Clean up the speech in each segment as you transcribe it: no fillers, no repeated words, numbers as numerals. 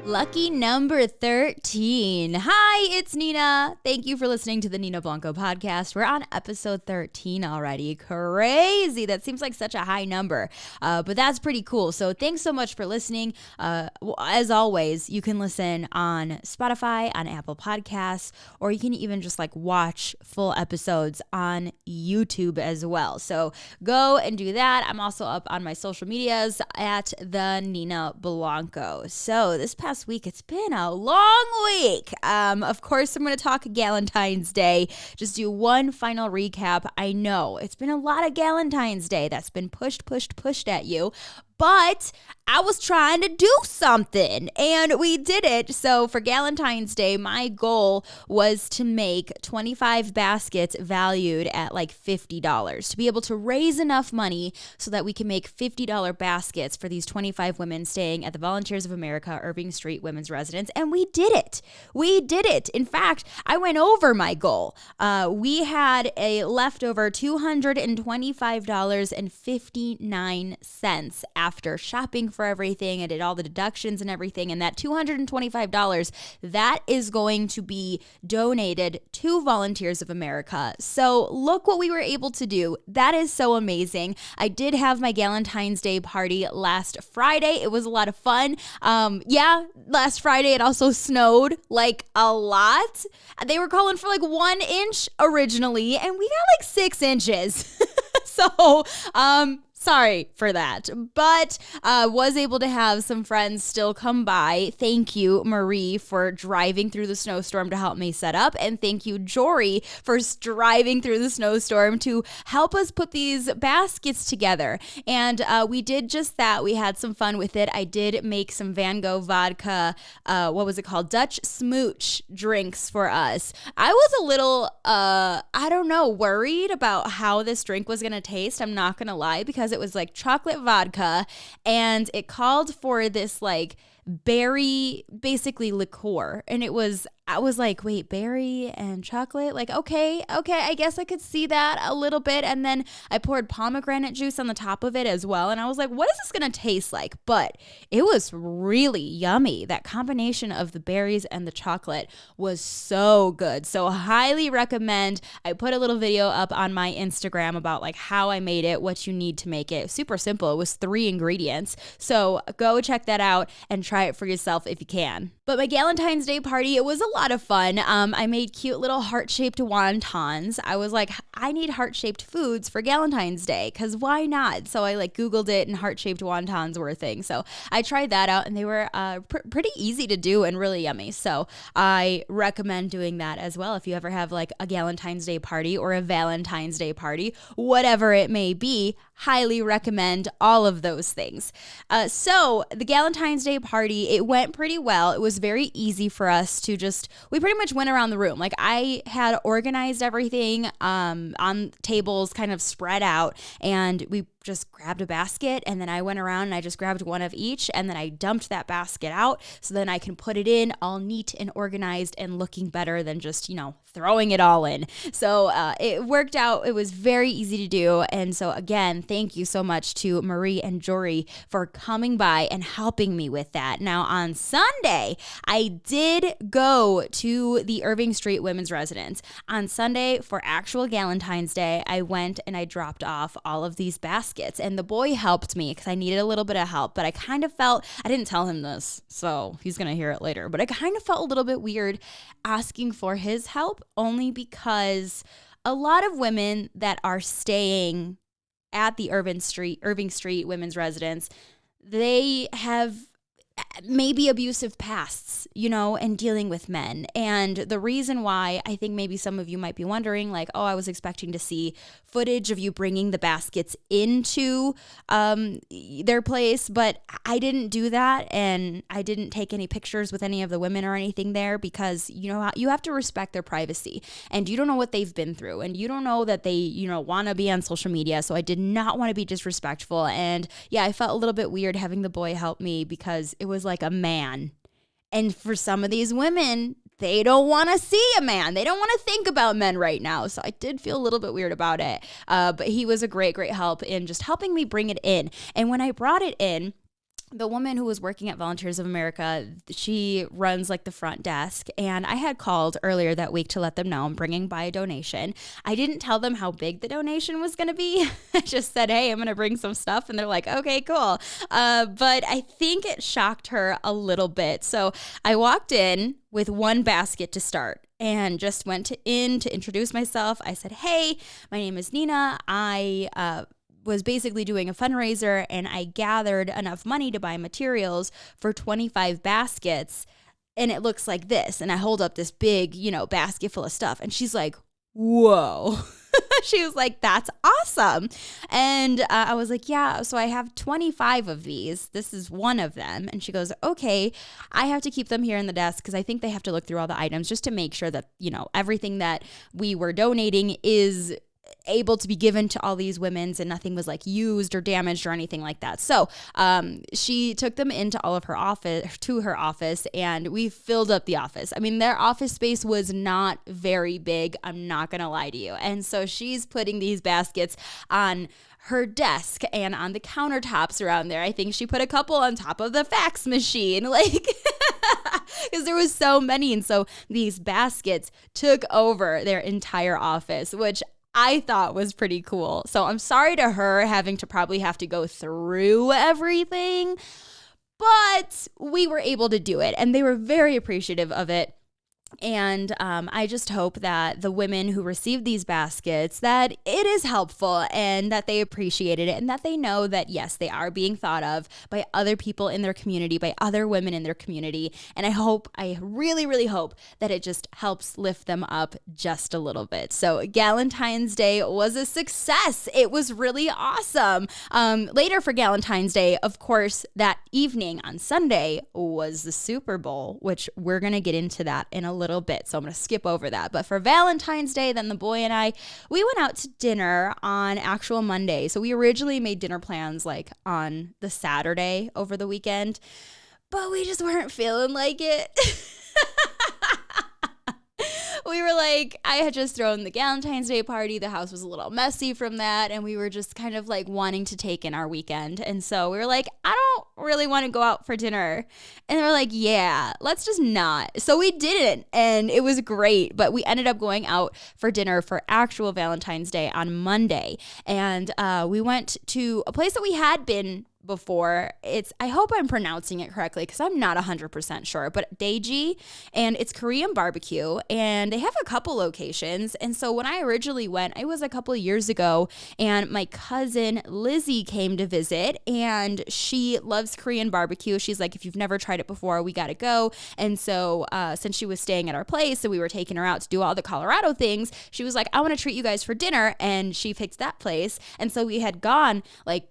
Lucky number 13. Hi, it's Nina. Thank you for listening to the Nina Blanco podcast. We're on episode 13 already. Crazy. That seems like such a high number, but that's pretty cool. So thanks so much for listening. As always, you can listen on Spotify, on Apple Podcasts, or you can even just watch full episodes on YouTube as well. So go and do that. I'm also up on my social medias at the Nina Blanco. So this past week, it's been a long week. Of course, I'm going to talk Galentine's Day. Just do one final recap. I know it's been a lot of Galentine's Day that's been pushed at you. But I was trying to do something, and we did it. So for Galentine's Day, my goal was to make 25 baskets valued at $50 to be able to raise enough money so that we can make $50 baskets for these 25 women staying at the Volunteers of America Irving Street Women's Residence. And we did it. In fact, I went over my goal. We had a leftover $225.59 after shopping for everything. I did all the deductions and everything, and that $225, that is going to be donated to Volunteers of America. So look what we were able to do. That is so amazing. I did have my Galentine's Day party last Friday. It was a lot of fun. Last Friday it also snowed a lot. They were calling for 1 inch originally, and we got 6 inches. So, sorry for that, but was able to have some friends still come by. Thank you, Marie, for driving through the snowstorm to help me set up. And thank you, Jory, for driving through the snowstorm to help us put these baskets together. And we did just that. We had some fun with it. I did make some Van Gogh vodka, Dutch Smooch drinks for us. I was a little, worried about how this drink was going to taste. I'm not going to lie, because it was chocolate vodka, and it called for this berry, basically liqueur, and I was like, wait, berry and chocolate? Okay, I guess I could see that a little bit. And then I poured pomegranate juice on the top of it as well. And I was like, what is this going to taste like? But it was really yummy. That combination of the berries and the chocolate was so good. So highly recommend. I put a little video up on my Instagram about how I made it, what you need to make it. Super simple. It was 3 ingredients. So go check that out and try it for yourself if you can. But my Galentine's Day party, it was a lot of fun. I made cute little heart-shaped wontons. I was like, I need heart-shaped foods for Galentine's Day, because why not? So I Googled it, and heart-shaped wontons were a thing. So I tried that out, and they were pretty easy to do and really yummy. So I recommend doing that as well. If you ever have a Galentine's Day party or a Valentine's Day party, whatever it may be, highly recommend all of those things. So the Galentine's Day party, it went pretty well. It was very easy for us to we pretty much went around the room. I had organized everything on tables kind of spread out, and we just grabbed a basket, and then I went around and I just grabbed one of each, and then I dumped that basket out so then I can put it in all neat and organized and looking better than just, throwing it all in. So it worked out. It was very easy to do. And so again, thank you so much to Marie and Jory for coming by and helping me with that. Now on Sunday, I did go to the Irving Street Women's Residence. On Sunday for actual Galentine's Day, I went and I dropped off all of these baskets, and the boy helped me because I needed a little bit of help, but I kind of felt, I didn't tell him this, so he's going to hear it later, but I kind of felt a little bit weird asking for his help, only because a lot of women that are staying at the Irving Street Women's Residence, they have maybe abusive pasts, and dealing with men. And the reason why, I think maybe some of you might be wondering, I was expecting to see footage of you bringing the baskets into their place, but I didn't do that, and I didn't take any pictures with any of the women or anything there, because you have to respect their privacy, and you don't know what they've been through, and you don't know that they want to be on social media. So I did not want to be disrespectful, and I felt a little bit weird having the boy help me, because it was like a man, and for some of these women, they don't want to see a man. They don't want to think about men right now. So I did feel a little bit weird about it. But he was a great help in just helping me bring it in. And when I brought it in, the woman who was working at Volunteers of America, she runs like the front desk. And I had called earlier that week to let them know I'm bringing by a donation. I didn't tell them how big the donation was going to be. I just said, hey, I'm going to bring some stuff. And they're like, okay, cool. But I think it shocked her a little bit. So I walked in with one basket to start and just went in to introduce myself. I said, hey, my name is Nina. I was basically doing a fundraiser, and I gathered enough money to buy materials for 25 baskets, and it looks like this. And I hold up this big, basket full of stuff, and she's like, whoa. She was like, that's awesome. And I was like, yeah, so I have 25 of these. This is one of them. And she goes, okay, I have to keep them here in the desk because I think they have to look through all the items just to make sure that, everything that we were donating is able to be given to all these women's and nothing was like used or damaged or anything like that. So she took them into her office, and we filled up the office. I mean, their office space was not very big. I'm not going to lie to you. And so she's putting these baskets on her desk and on the countertops around there. I think she put a couple on top of the fax machine, because there was so many. And so these baskets took over their entire office, which I thought was pretty cool. So I'm sorry to her having to probably have to go through everything, but we were able to do it, and they were very appreciative of it. And I just hope that the women who received these baskets, that it is helpful and that they appreciated it, and that they know that, yes, they are being thought of by other people in their community, by other women in their community. And I really, really hope that it just helps lift them up just a little bit. So Galentine's Day was a success. It was really awesome. Later for Galentine's Day, of course, that evening on Sunday was the Super Bowl, which we're going to get into that in a little bit, so I'm going to skip over that. But for Valentine's Day, then the boy and I, we went out to dinner on actual Monday. So we originally made dinner plans like on the Saturday over the weekend, but we just weren't feeling like it. We were like, I had just thrown the Galentine's Day party. The house was a little messy from that, and we were just kind of like wanting to take in our weekend. And so we were like, I don't really want to go out for dinner. And they were like, yeah, let's just not. So we didn't, and it was great. But we ended up going out for dinner for actual Valentine's Day on Monday. And we went to a place that we had been before. I hope I'm pronouncing it correctly because I'm not 100% sure, but Daeji, and it's Korean barbecue, and they have a couple locations. And so when I originally went, it was a couple of years ago, and my cousin Lizzie came to visit, and she loves Korean barbecue. She's like, if you've never tried it before, we got to go. And so since she was staying at our place and we were taking her out to do all the Colorado things, she was like, I want to treat you guys for dinner. And she picked that place. And so we had gone like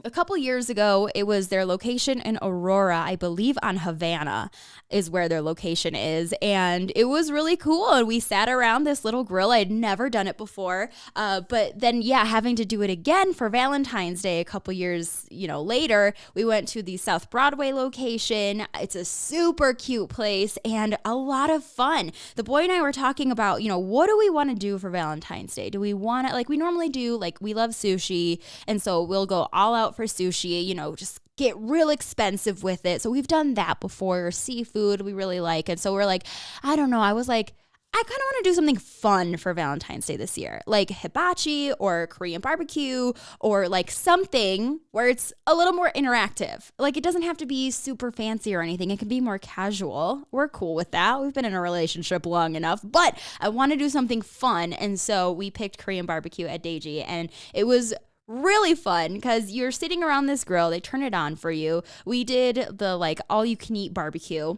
a couple years ago. It was their location in Aurora, I believe on Havana is where their location is. And it was really cool. And we sat around this little grill. I'd never done it before. But then, having to do it again for Valentine's Day a couple years, later, we went to the South Broadway location. It's a super cute place and a lot of fun. The boy and I were talking about, what do we want to do for Valentine's Day? Do we want to, like we normally do, like we love sushi. And so we'll go all out for sushi, just get real expensive with it. So we've done that before. Seafood we really like. And so we're like, I don't know. I was like, I kind of want to do something fun for Valentine's Day this year, like hibachi or Korean barbecue, or like something where it's a little more interactive. Like it doesn't have to be super fancy or anything. It can be more casual. We're cool with that. We've been in a relationship long enough, but I want to do something fun. And so we picked Korean barbecue at Daeji, and it was really fun because you're sitting around this grill. They turn it on for you. We did the like all you can eat barbecue,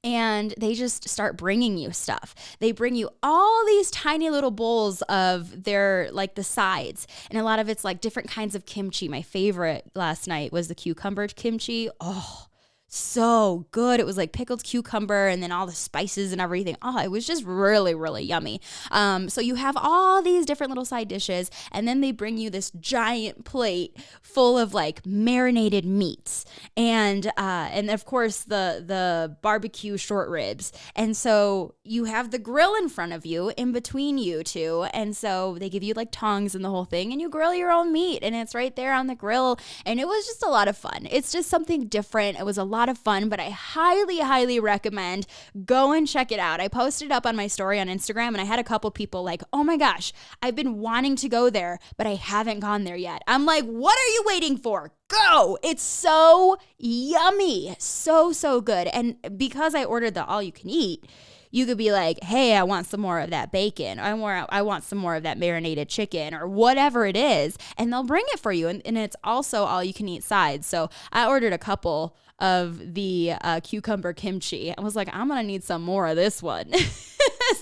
and they just start bringing you stuff. They bring you all these tiny little bowls of their like the sides, and a lot of it's like different kinds of kimchi. My favorite last night was the cucumber kimchi. Oh, So good. It was like pickled cucumber and then all the spices and everything. Oh, it was just really, really yummy. So you have all these different little side dishes, and then they bring you this giant plate full of like marinated meats and of course the barbecue short ribs. And so you have the grill in front of you in between you two, and so they give you like tongs and the whole thing, and you grill your own meat, and it's right there on the grill. And it was just a lot of fun. It's just something different. It was a lot of fun, but I highly, highly recommend go and check it out. I posted up on my story on Instagram, and I had a couple people like, oh my gosh, I've been wanting to go there, but I haven't gone there yet. I'm like, what are you waiting for? Go! It's so yummy. So, so good. And because I ordered the all you can eat, you could be like, hey, I want some more of that bacon. I want some more of that marinated chicken or whatever it is. And they'll bring it for you. And it's also all you can eat sides. So I ordered a couple of the cucumber kimchi. I was like, I'm going to need some more of this one.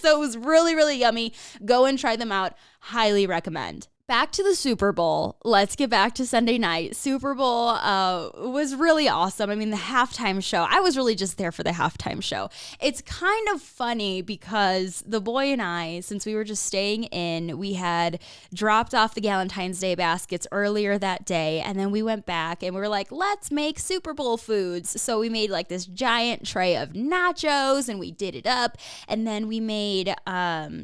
So it was really, really yummy. Go and try them out. Highly recommend. Back to the Super Bowl. Let's get back to Sunday night. Super Bowl was really awesome. I mean, the halftime show, I was really just there for the halftime show. It's kind of funny because the boy and I, since we were just staying in, we had dropped off the Galentines Day baskets earlier that day, and then we went back and we were like, let's make Super Bowl foods. So we made like this giant tray of nachos and we did it up, and then we made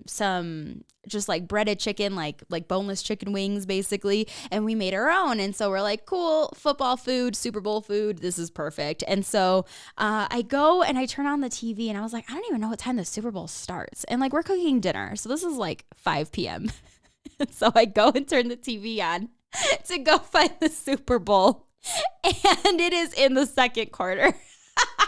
some just like breaded chicken, like boneless chicken wings basically, and we made our own. And so we're like, cool, football food, Super Bowl food, this is perfect. And so I go and I turn on the TV and I was like, I don't even know what time the Super Bowl starts, and like we're cooking dinner, so this is like 5 p.m. So I go and turn the TV on to go find the Super Bowl, and it is in the second quarter.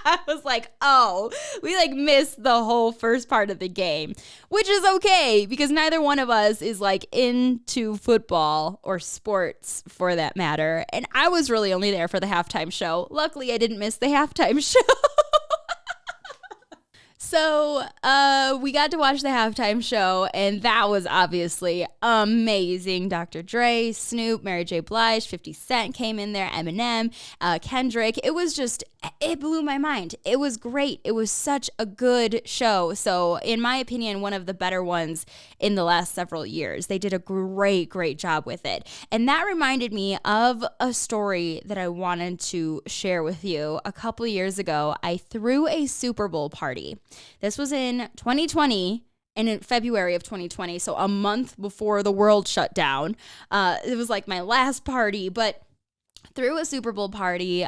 I was like, oh, we like missed the whole first part of the game, which is okay because neither one of us is like into football or sports for that matter. And I was really only there for the halftime show. Luckily, I didn't miss the halftime show. So we got to watch the halftime show, and that was obviously amazing. Dr. Dre, Snoop, Mary J. Blige, 50 Cent came in there, Eminem, Kendrick. It blew my mind. It was great. It was such a good show. So in my opinion, one of the better ones in the last several years. They did a great, great job with it. And that reminded me of a story that I wanted to share with you. A couple years ago, I threw a Super Bowl party. This was in 2020 and in February of 2020, so a month before the world shut down. It was like my last party, but threw a Super Bowl party.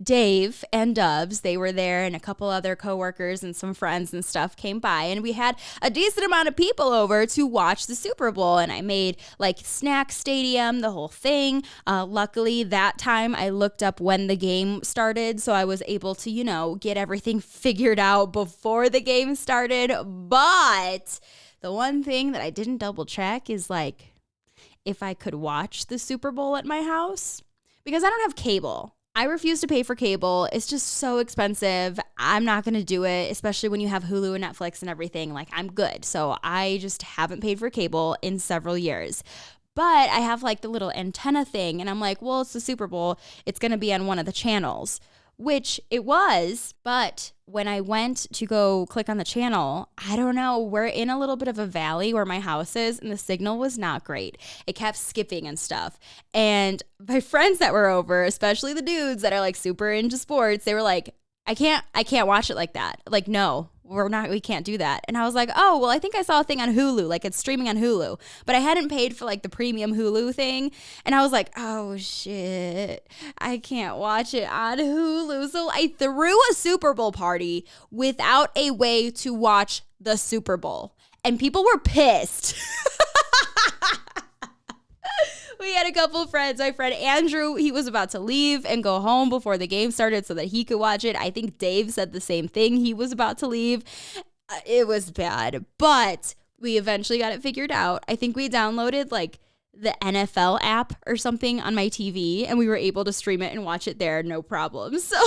Dave and Dubs, they were there, and a couple other coworkers and some friends and stuff came by, and we had a decent amount of people over to watch the Super Bowl. And I made like snack stadium, the whole thing. Luckily that time I looked up when the game started, so I was able to, get everything figured out before the game started. But the one thing that I didn't double check is like if I could watch the Super Bowl at my house, because I don't have cable. I refuse to pay for cable. It's just so expensive. I'm not going to do it, especially when you have Hulu and Netflix and everything. Like, I'm good. So I just haven't paid for cable in several years. But I have like the little antenna thing, and I'm like, well, it's the Super Bowl. It's going to be on one of the channels, which it was. But when I went to go click on the channel, I don't know, we're in a little bit of a valley where my house is, and the signal was not great. It kept skipping and stuff. And my friends that were over, especially the dudes that are like super into sports, they were like, I can't watch it like that. Like, no, we can't do that. And I was like, oh, well, I think I saw a thing on Hulu, like it's streaming on Hulu, but I hadn't paid for like the premium Hulu thing. And I was like, oh shit, I can't watch it on Hulu. So I threw a Super Bowl party without a way to watch the Super Bowl, and people were pissed. We had a couple of friends. My friend Andrew, he was about to leave and go home before the game started so that he could watch it. I think Dave said the same thing. He was about to leave. It was bad, but we eventually got it figured out. I think we downloaded like the NFL app or something on my TV, and we were able to stream it and watch it there, no problem. So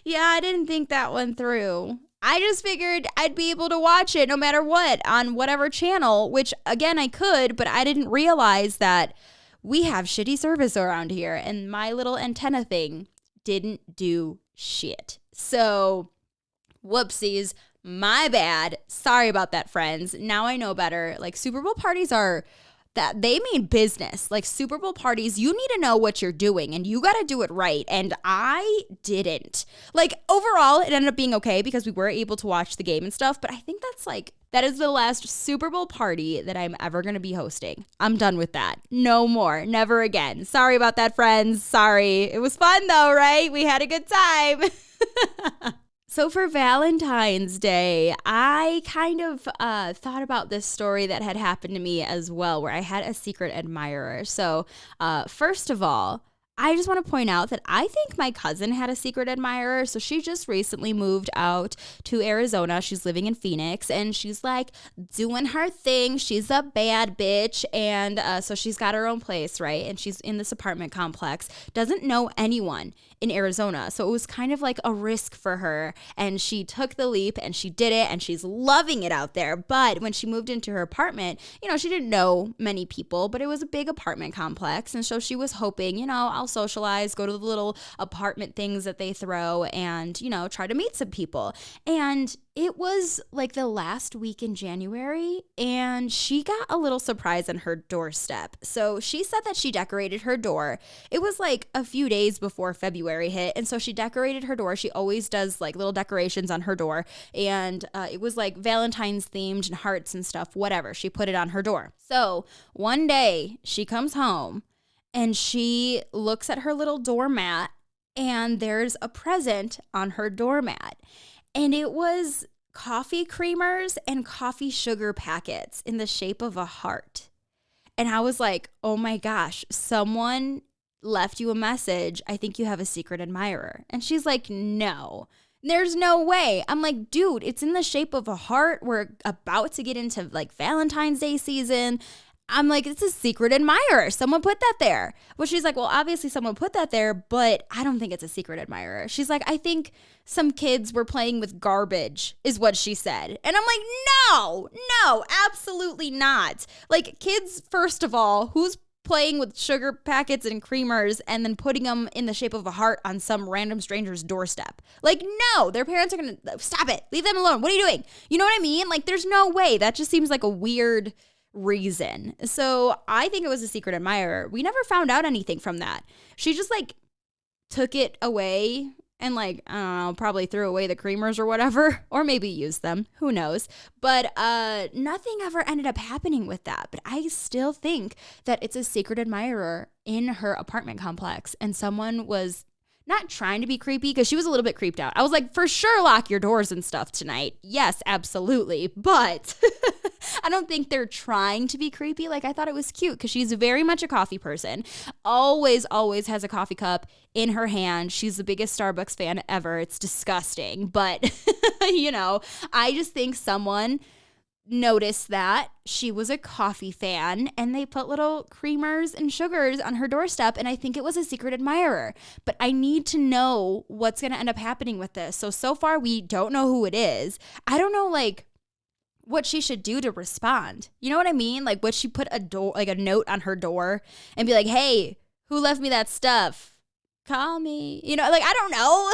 yeah, I didn't think that one through. I just figured I'd be able to watch it no matter what on whatever channel, which again, I could, but I didn't realize that we have shitty service around here, and my little antenna thing didn't do shit. So whoopsies, my bad. Sorry about that, friends. Now I know better. Like, Super Bowl parties are that they mean business. Like, Super Bowl parties, you need to know what you're doing and you got to do it right. And I didn't. Like, overall, it ended up being okay because we were able to watch the game and stuff. But I think that is the last Super Bowl party that I'm ever going to be hosting. I'm done with that. No more. Never again. Sorry about that, friends. Sorry. It was fun though, right? We had a good time. So for Valentine's Day, I kind of thought about this story that had happened to me as well, where I had a secret admirer. So first of all, I just want to point out that I think my cousin had a secret admirer. So she just recently moved out to Arizona. She's living in Phoenix and she's like doing her thing. She's a bad bitch. And so she's got her own place, right? And she's in this apartment complex, doesn't know anyone in Arizona. So it was kind of like a risk for her. And she took the leap and she did it and she's loving it out there. But when she moved into her apartment, she didn't know many people, but it was a big apartment complex. And so she was hoping, I'll socialize, go to the little apartment things that they throw and, try to meet some people. And it was like the last week in January and she got a little surprise on her doorstep. So she said that she decorated her door. It was like a few days before February hit. And so she decorated her door. She always does like little decorations on her door. And it was like Valentine's themed and hearts and stuff, whatever. She put it on her door. So one day she comes home and she looks at her little doormat and there's a present on her doormat. And it was coffee creamers and coffee sugar packets in the shape of a heart. And I was like, oh my gosh, someone left you a message. I think you have a secret admirer. And she's like, no, there's no way. I'm like, dude, it's in the shape of a heart. We're about to get into like Valentine's Day season. I'm like, it's a secret admirer. Someone put that there. Well, she's like, well, obviously someone put that there, but I don't think it's a secret admirer. She's like, I think some kids were playing with garbage is what she said. And I'm like, no, absolutely not. Like, kids, first of all, who's playing with sugar packets and creamers and then putting them in the shape of a heart on some random stranger's doorstep? Like, no, their parents are going to stop it. Leave them alone. What are you doing? You know what I mean? Like, there's no way. That just seems like a weird reason. So I think it was a secret admirer. We never found out anything from that. She just like took it away and like, I don't know, probably threw away the creamers or whatever, or maybe used them. Who knows? But nothing ever ended up happening with that. But I still think that it's a secret admirer in her apartment complex. And someone was not trying to be creepy because she was a little bit creeped out. I was like, for sure, lock your doors and stuff tonight. Yes, absolutely. But I don't think they're trying to be creepy. Like, I thought it was cute because she's very much a coffee person. Always has a coffee cup in her hand. She's the biggest Starbucks fan ever. It's disgusting. But, I just think someone noticed that she was a coffee fan and they put little creamers and sugars on her doorstep, and I think it was a secret admirer. But I need to know what's going to end up happening with this. So far we don't know who it is. I don't know like what she should do to respond. You know what I mean? Like, would she put a note on her door and be like, hey, who left me that stuff? Call me. I don't know.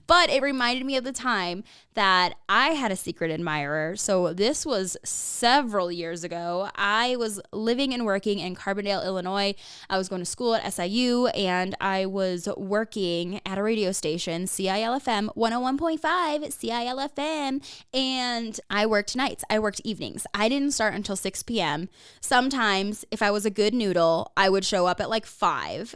But it reminded me of the time that I had a secret admirer. So this was several years ago. I was living and working in Carbondale, Illinois. I was going to school at SIU and I was working at a radio station, CILFM 101.5 CILFM. And I worked nights. I worked evenings. I didn't start until 6 p.m. Sometimes if I was a good noodle, I would show up at like 5.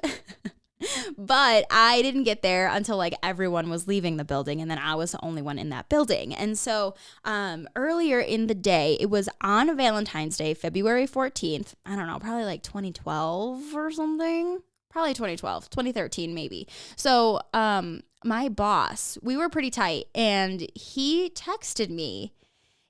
But I didn't get there until like everyone was leaving the building, and then I was the only one in that building. And so earlier in the day, it was on Valentine's Day, February 14th. I don't know, probably like 2012 or something. Probably 2013 maybe. So my boss, we were pretty tight, and he texted me.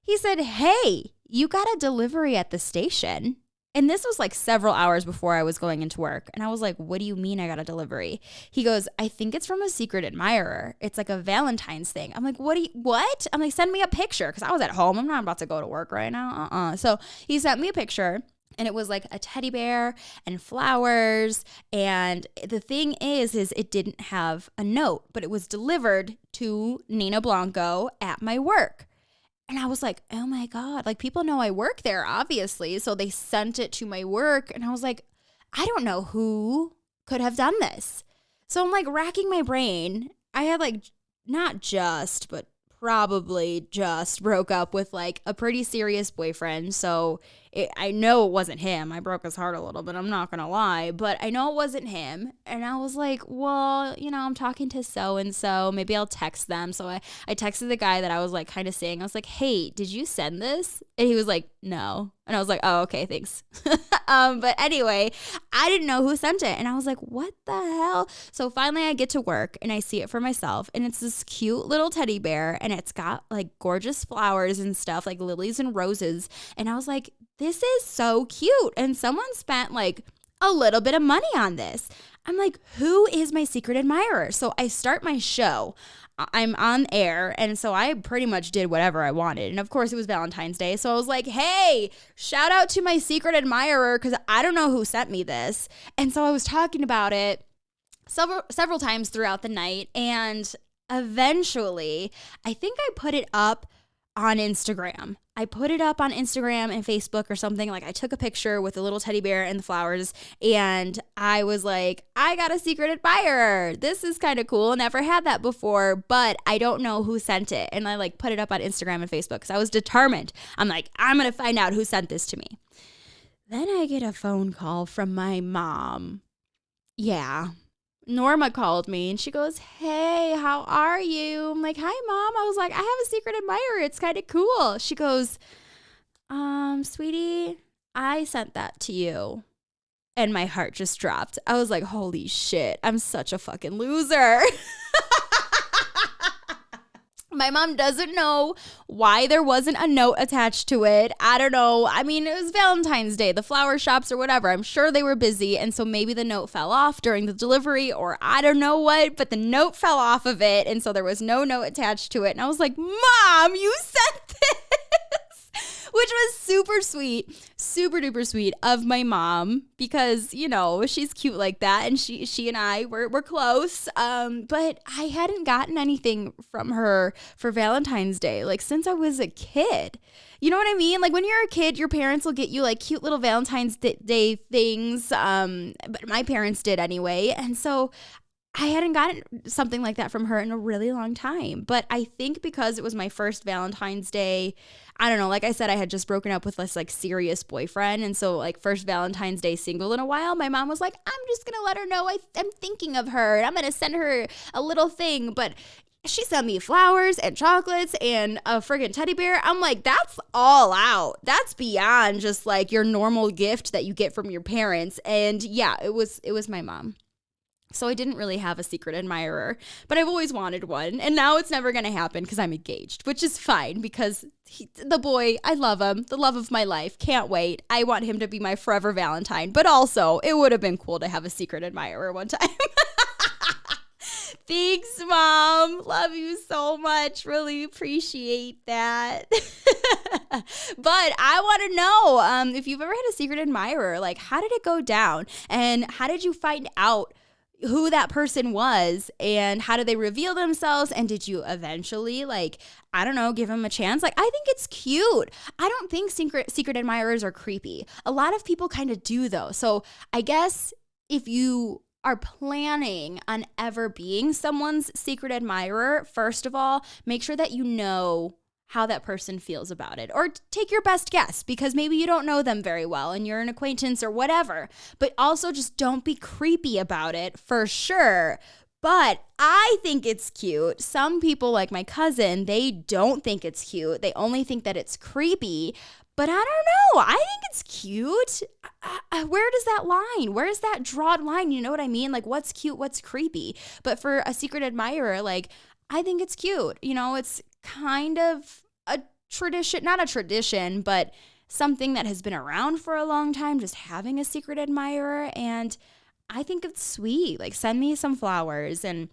He said, hey, you got a delivery at the station. And this was like several hours before I was going into work. And I was like, what do you mean I got a delivery? He goes, I think it's from a secret admirer. It's like a Valentine's thing. I'm like, what? I'm like, send me a picture. Because I was at home. I'm not about to go to work right now. So he sent me a picture. And it was like a teddy bear and flowers. And the thing is it didn't have a note, but it was delivered to Nina Blanco at my work. And I was like, oh my God, like people know I work there, obviously. So they sent it to my work. And I was like, I don't know who could have done this. So I'm like racking my brain. I had like not just, but probably just broke up with like a pretty serious boyfriend. So I know it wasn't him. I broke his heart a little bit. I'm not going to lie, but I know it wasn't him. And I was like, well, I'm talking to so-and-so. Maybe I'll text them. So I texted the guy that I was like kind of saying, I was like, hey, did you send this? And he was like, no. And I was like, oh, okay, thanks. But anyway, I didn't know who sent it. And I was like, what the hell? So finally I get to work and I see it for myself. And it's this cute little teddy bear. And it's got like gorgeous flowers and stuff, like lilies and roses. And I was like, this is so cute. And someone spent like a little bit of money on this. I'm like, who is my secret admirer? So I start my show. I'm on air, and so I pretty much did whatever I wanted. And of course, it was Valentine's Day, so I was like, hey, shout out to my secret admirer, because I don't know who sent me this. And so I was talking about it several times throughout the night, and eventually, I think I put it up on Instagram. I put it up on Instagram and Facebook or something. Like I took a picture with the little teddy bear and the flowers, and I was like, I got a secret admirer. This is kind of cool. Never had that before, but I don't know who sent it. And I like put it up on Instagram and Facebook because I was determined. I'm like, I'm going to find out who sent this to me. Then I get a phone call from my mom. Yeah. Norma called me and she goes, hey, how are you? I'm like, hi, Mom. I was like, I have a secret admirer. It's kind of cool. She goes, sweetie, I sent that to you. And my heart just dropped. I was like, holy shit, I'm such a fucking loser. My mom doesn't know why there wasn't a note attached to it. I don't know. I mean, it was Valentine's Day, the flower shops or whatever. I'm sure they were busy. And so maybe the note fell off during the delivery or I don't know what, but the note fell off of it. And so there was no note attached to it. And I was like, Mom, you sent this, which was super sweet, super duper sweet of my mom because, she's cute like that. And she and I were close. But I hadn't gotten anything from her for Valentine's Day, like since I was a kid. You know what I mean? Like when you're a kid, your parents will get you like cute little Valentine's Day things. But my parents did anyway. And so I hadn't gotten something like that from her in a really long time. But I think because it was my first Valentine's Day, I don't know, like I said, I had just broken up with this like serious boyfriend. And so like first Valentine's Day single in a while, my mom was like, I'm just going to let her know I'm thinking of her and I'm going to send her a little thing. But she sent me flowers and chocolates and a friggin' teddy bear. I'm like, that's all out. That's beyond just like your normal gift that you get from your parents. And yeah, it was my mom. So I didn't really have a secret admirer, but I've always wanted one. And now it's never going to happen because I'm engaged, which is fine because the boy, I love him, the love of my life. Can't wait. I want him to be my forever Valentine. But also, it would have been cool to have a secret admirer one time. Thanks, Mom. Love you so much. Really appreciate that. But I want to know if you've ever had a secret admirer, like how did it go down? And how did you find out who that person was and how did they reveal themselves? And did you eventually, like, I don't know, give them a chance? Like, I think it's cute. I don't think secret admirers are creepy. A lot of people kind of do though. So I guess if you are planning on ever being someone's secret admirer, first of all, make sure that you know how that person feels about it, or take your best guess because maybe you don't know them very well and you're an acquaintance or whatever, but also just don't be creepy about it for sure. But I think it's cute. Some people like my cousin, they don't think it's cute. They only think that it's creepy, but I don't know. I think it's cute. Where does that line? Where's that drawn line? You know what I mean? Like what's cute, what's creepy? But for a secret admirer, like I think it's cute. It's kind of a tradition, not a tradition, but something that has been around for a long time, just having a secret admirer. And I think it's sweet. Like send me some flowers and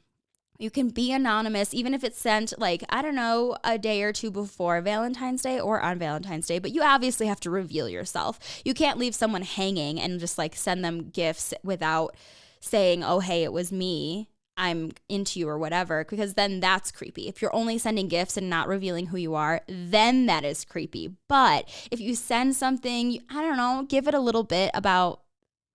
You can be anonymous, even if it's sent like, I don't know, a day or two before Valentine's Day or on Valentine's Day, but you obviously have to reveal yourself. You can't leave someone hanging and just like send them gifts without saying, oh, hey, it was me. I'm into you or whatever, because then that's creepy. If you're only sending gifts and not revealing who you are, then that is creepy. But if you send something, I don't know, give it a little bit, about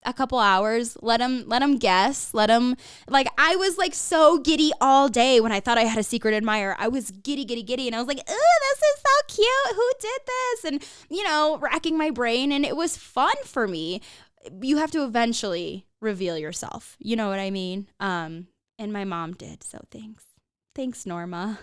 a couple hours, let them guess, like, I was like so giddy all day when I thought I had a secret admirer. I was giddy, and I was like, oh, this is so cute, who did this? And racking my brain, and it was fun for me. You have to eventually reveal yourself, you know what I mean? And my mom did, so thanks Norma.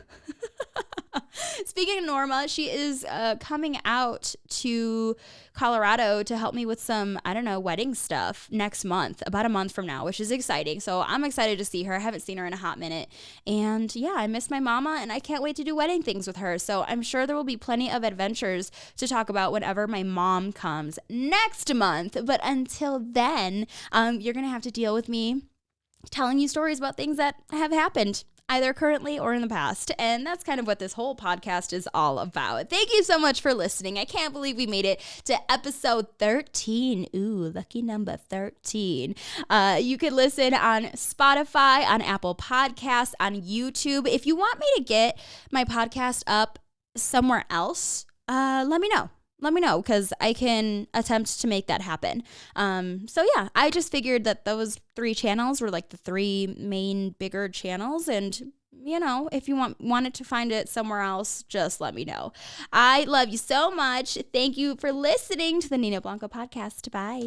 Speaking of Norma, she is coming out to Colorado to help me with some, I don't know, wedding stuff next month, about a month from now, which is exciting. So I'm excited to see her. I haven't seen her in a hot minute. And yeah, I miss my mama, and I can't wait to do wedding things with her. So I'm sure there will be plenty of adventures to talk about whenever my mom comes next month. But until then, you're going to have to deal with me telling you stories about things that have happened, either currently or in the past. And that's kind of what this whole podcast is all about. Thank you so much for listening. I can't believe we made it to episode 13. Ooh, lucky number 13. You could listen on Spotify, on Apple Podcasts, on YouTube. If you want me to get my podcast up somewhere else, let me know. Let me know, because I can attempt to make that happen. So yeah, I just figured that those 3 channels were like the 3 main bigger channels. And if you wanted to find it somewhere else, just let me know. I love you so much. Thank you for listening to the Nina Blanco podcast. Bye.